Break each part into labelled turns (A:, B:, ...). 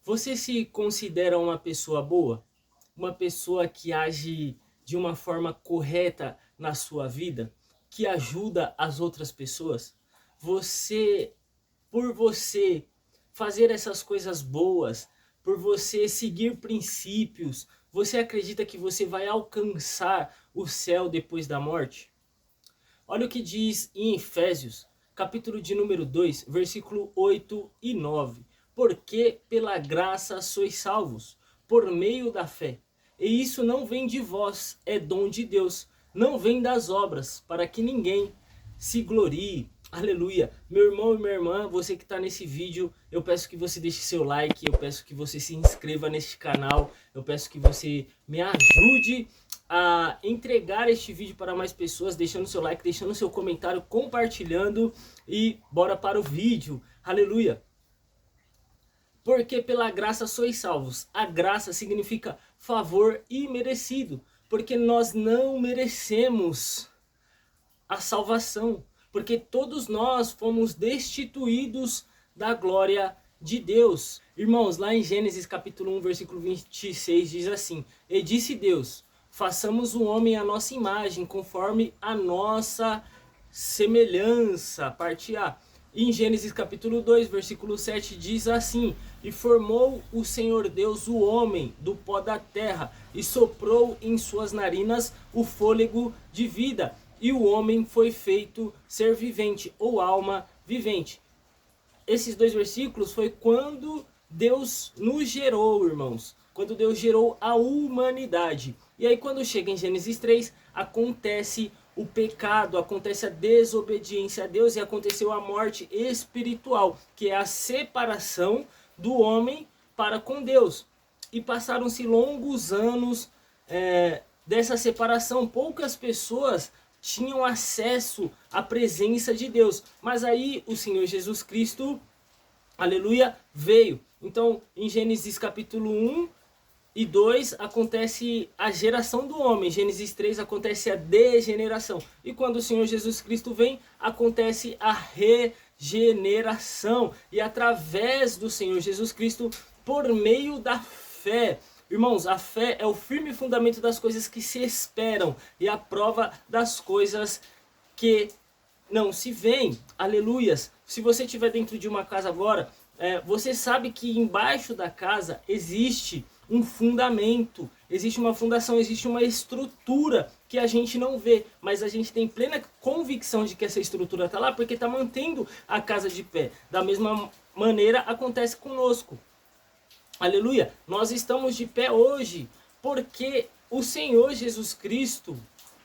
A: Você se considera uma pessoa boa? Uma pessoa que age de uma forma correta na sua vida? Que ajuda as outras pessoas? Você, por você fazer essas coisas boas, por você seguir princípios, você acredita que você vai alcançar o céu depois da morte? Olha o que diz em Efésios, capítulo de número 2, versículo 8 e 9. Porque pela graça sois salvos, por meio da fé. E isso não vem de vós, é dom de Deus. Não vem das obras, para que ninguém se glorie. Aleluia. Meu irmão e minha irmã, você que está nesse vídeo, eu peço que você deixe seu like, eu peço que você se inscreva neste canal, eu peço que você me ajude a entregar este vídeo para mais pessoas, deixando seu like, deixando seu comentário, compartilhando e bora para o vídeo. Aleluia. Porque pela graça sois salvos. A graça significa favor imerecido, porque nós não merecemos a salvação, porque todos nós fomos destituídos da glória de Deus. Irmãos, lá em Gênesis capítulo 1, versículo 26 diz assim: E disse Deus: façamos o homem à nossa imagem, conforme a nossa semelhança. Parte A. Em Gênesis capítulo 2, versículo 7 diz assim: E formou o Senhor Deus o homem do pó da terra, e soprou em suas narinas o fôlego de vida, e o homem foi feito ser vivente, ou alma vivente. Esses dois versículos foi quando Deus nos gerou, irmãos. Quando Deus gerou a humanidade. E aí quando chega em Gênesis 3, acontece o pecado, acontece a desobediência a Deus e aconteceu a morte espiritual, que é a separação do homem para com Deus. E passaram-se longos anos dessa separação. Poucas pessoas tinham acesso à presença de Deus. Mas aí o Senhor Jesus Cristo, aleluia, veio. Então, em Gênesis capítulo 1 e 2 acontece a geração do homem. Gênesis 3 acontece a degeneração. E quando o Senhor Jesus Cristo vem, acontece a regeneração. E através do Senhor Jesus Cristo, por meio da fé. Irmãos, a fé é o firme fundamento das coisas que se esperam e a prova das coisas que não se veem. Aleluias. Se você estiver dentro de uma casa agora, você sabe que embaixo da casa existe um fundamento, existe uma fundação, existe uma estrutura que a gente não vê, mas a gente tem plena convicção de que essa estrutura está lá porque está mantendo a casa de pé. Da mesma maneira acontece conosco. Aleluia, nós estamos de pé hoje porque o Senhor Jesus Cristo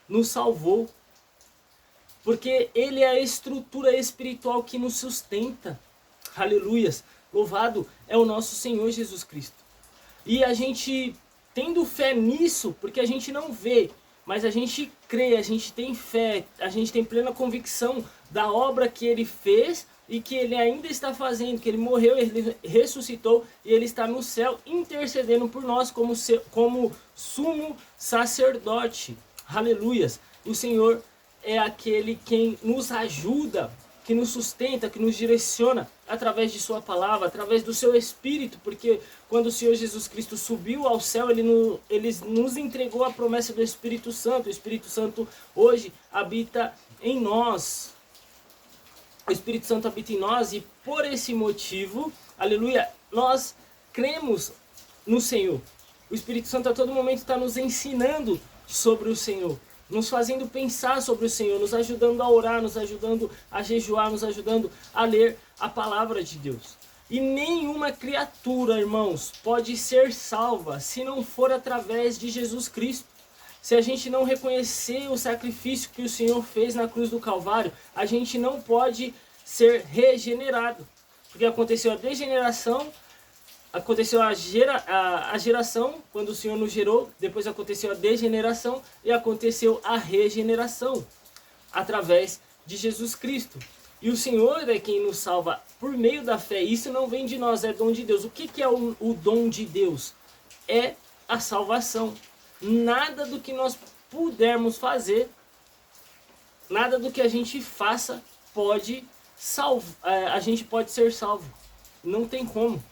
A: nos salvou. Porque Ele é a estrutura espiritual que nos sustenta. Aleluias, louvado é o nosso Senhor Jesus Cristo. E a gente tendo fé nisso, porque a gente não vê, mas a gente crê, a gente tem fé, a gente tem plena convicção da obra que Ele fez e que Ele ainda está fazendo, que Ele morreu, Ele ressuscitou e Ele está no céu intercedendo por nós como sumo sacerdote. Aleluias. O Senhor é aquele quem nos ajuda, que nos sustenta, que nos direciona através de sua palavra, através do seu Espírito, porque quando o Senhor Jesus Cristo subiu ao céu, Ele nos entregou a promessa do Espírito Santo. O Espírito Santo hoje habita em nós. O Espírito Santo habita em nós e por esse motivo, aleluia, nós cremos no Senhor. O Espírito Santo a todo momento está nos ensinando sobre o Senhor, nos fazendo pensar sobre o Senhor, nos ajudando a orar, nos ajudando a jejuar, nos ajudando a ler a palavra de Deus. E nenhuma criatura, irmãos, pode ser salva se não for através de Jesus Cristo. Se a gente não reconhecer o sacrifício que o Senhor fez na cruz do Calvário, a gente não pode ser regenerado. Porque aconteceu a degeneração, aconteceu a geração, quando o Senhor nos gerou, depois aconteceu a degeneração e aconteceu a regeneração, através de Jesus Cristo. E o Senhor é quem nos salva por meio da fé. Isso não vem de nós, é dom de Deus. O que é o dom de Deus? É a salvação. Nada do que nós pudermos fazer, nada do que a gente faça pode a gente pode ser salvo. Não tem como.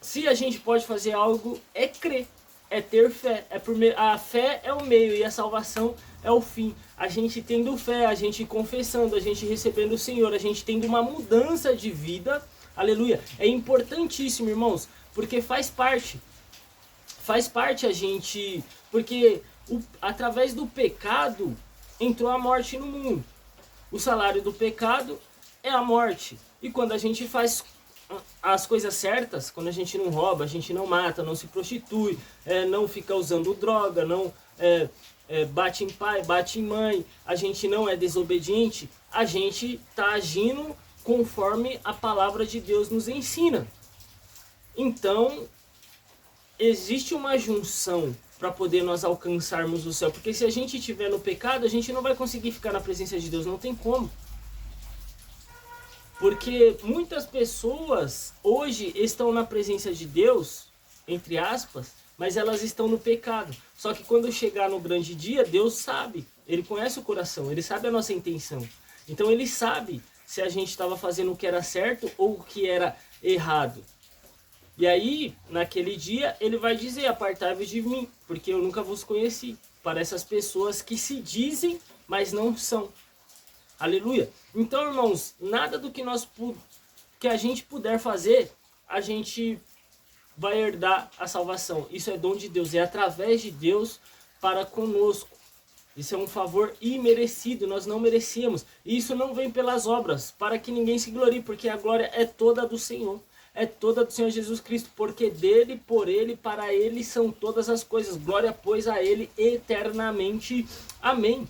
A: Se a gente pode fazer algo, é crer, é ter fé. A fé é o meio e a salvação é o fim. A gente tendo fé, a gente confessando, a gente recebendo o Senhor, a gente tendo uma mudança de vida, aleluia. É importantíssimo, irmãos, porque faz parte a gente, porque através do pecado entrou a morte no mundo. O salário do pecado é a morte. E quando a gente faz as coisas certas, quando a gente não rouba, a gente não mata, não se prostitui, não fica usando droga, não bate em pai, bate em mãe, a gente não é desobediente, a gente está agindo conforme a palavra de Deus nos ensina. Então, existe uma junção para poder nós alcançarmos o céu, porque se a gente estiver no pecado, a gente não vai conseguir ficar na presença de Deus, não tem como. Porque muitas pessoas hoje estão na presença de Deus, entre aspas, mas elas estão no pecado. Só que quando chegar no grande dia, Deus sabe, Ele conhece o coração, Ele sabe a nossa intenção. Então Ele sabe se a gente estava fazendo o que era certo ou o que era errado. E aí, naquele dia, Ele vai dizer, apartai-vos de mim, porque eu nunca vos conheci. Para essas pessoas que se dizem, mas não são. Aleluia. Então, irmãos, nada do que a gente puder fazer, a gente vai herdar a salvação. Isso é dom de Deus, é através de Deus para conosco. Isso é um favor imerecido, nós não merecíamos. E isso não vem pelas obras, para que ninguém se glorie, porque a glória é toda do Senhor. É toda do Senhor Jesus Cristo, porque dele, por ele, para ele são todas as coisas. Glória, pois, a ele eternamente. Amém.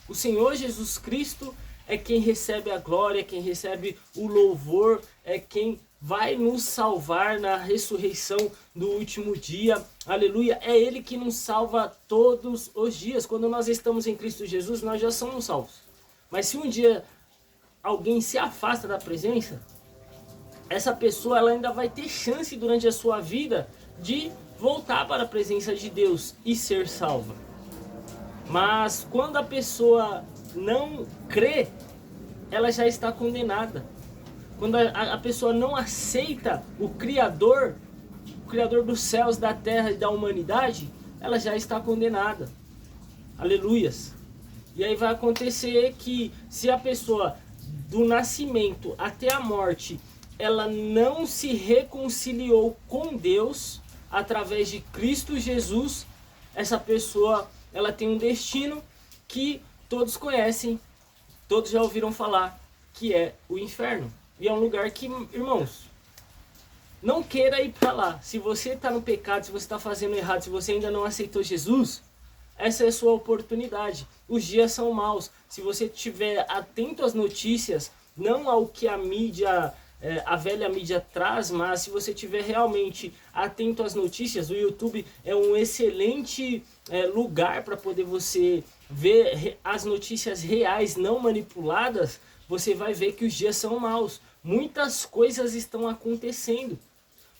A: O Senhor Jesus Cristo é quem recebe a glória, quem recebe o louvor, é quem vai nos salvar na ressurreição do último dia. Aleluia. É Ele que nos salva todos os dias. Quando nós estamos em Cristo Jesus, nós já somos salvos. Mas se um dia alguém se afasta da presença, essa pessoa ela ainda vai ter chance durante a sua vida de voltar para a presença de Deus e ser salva. Mas quando a pessoa não crê, ela já está condenada. Quando a pessoa não aceita o Criador dos céus, da terra e da humanidade, ela já está condenada. Aleluias. E aí vai acontecer que se a pessoa do nascimento até a morte, ela não se reconciliou com Deus através de Cristo Jesus, essa pessoa ela tem um destino que todos conhecem, todos já ouviram falar, que é o inferno. E é um lugar que, irmãos, não queira ir para lá. Se você está no pecado, se você está fazendo errado, se você ainda não aceitou Jesus, essa é a sua oportunidade. Os dias são maus. Se você estiver atento às notícias, não ao que a mídia, a velha mídia traz, mas se você estiver realmente atento às notícias, o YouTube é um excelente lugar para poder você ver as notícias reais, não manipuladas. Você vai ver que os dias são maus. Muitas coisas estão acontecendo.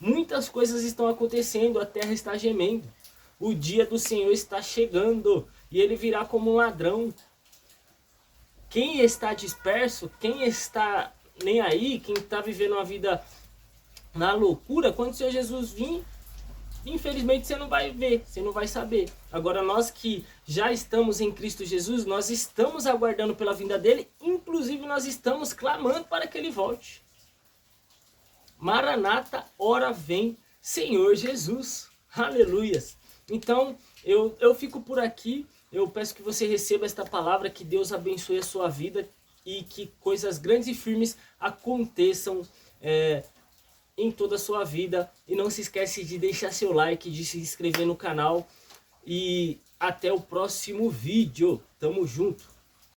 A: Muitas coisas estão acontecendo. A terra está gemendo. O dia do Senhor está chegando. E ele virá como um ladrão. Quem está disperso, quem está nem aí, quem está vivendo uma vida na loucura, quando o Senhor Jesus vir, infelizmente você não vai ver, você não vai saber. Agora nós que já estamos em Cristo Jesus, nós estamos aguardando pela vinda dele, inclusive nós estamos clamando para que ele volte. Maranata, ora vem, Senhor Jesus. Aleluias. Então eu fico por aqui, eu peço que você receba esta palavra, que Deus abençoe a sua vida e que coisas grandes e firmes aconteçam em toda a sua vida. E não se esquece de deixar seu like, de se inscrever no canal. E até o próximo vídeo. Tamo junto.